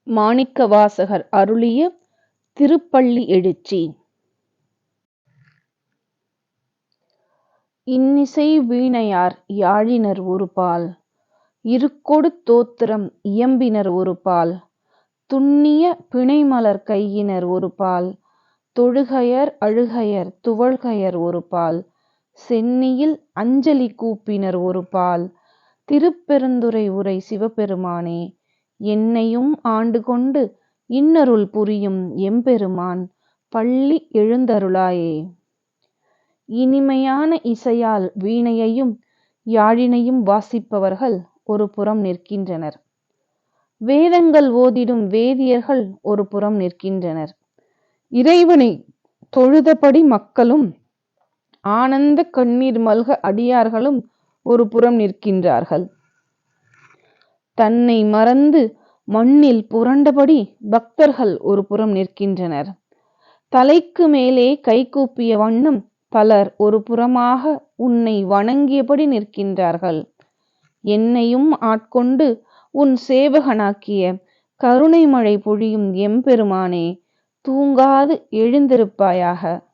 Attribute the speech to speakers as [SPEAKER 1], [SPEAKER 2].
[SPEAKER 1] மாணிக்கவாசகர் அருளிய திருப்பள்ளி எழுச்சி. இன்னிசை வீணையார் யாழினர் ஒருபால், இருக்கொடு தோத்திரம் இயம்பினர் ஒருபால், துன்னிய பிணைமலர் கையினர் ஒருபால், தொழுகையர் அழுகையர் துவள்கையர் ஒருபால், சென்னியில் அஞ்சலி கூப்பினர் ஒருபால், திருப்பெருந்துறை உரை சிவபெருமானே, என்னையும் ஆண்டுகொண்டு இன்னருள் புரியும் எம்பெருமான், பள்ளி எழுந்தருளாயே. இனிமையான இசையால் வீணையையும் யாழினையும் வாசிப்பவர்கள் ஒரு புறம் நிற்கின்றனர். வேதங்கள் ஓதிடும் வேதியர்கள் ஒரு புறம் நிற்கின்றனர். இறைவனை தொழுதபடி மக்களும் ஆனந்த கண்ணீர் மல்க அடியார்களும் ஒரு புறம் நிற்கின்றார்கள். தன்னை மறந்து மண்ணில் புரண்டபடி பக்தர்கள் ஒரு புறம் நிற்கின்றனர். தலைக்கு மேலே கைகூப்பிய வண்ணம் பலர் ஒரு புறமாக உன்னை வணங்கியபடி நிற்கின்றார்கள். என்னையும் ஆட்கொண்டு உன் சேவகனாக்கிய கருணை மழை பொழியும் எம்பெருமானே, தூங்காது எழுந்திருப்பாயாக.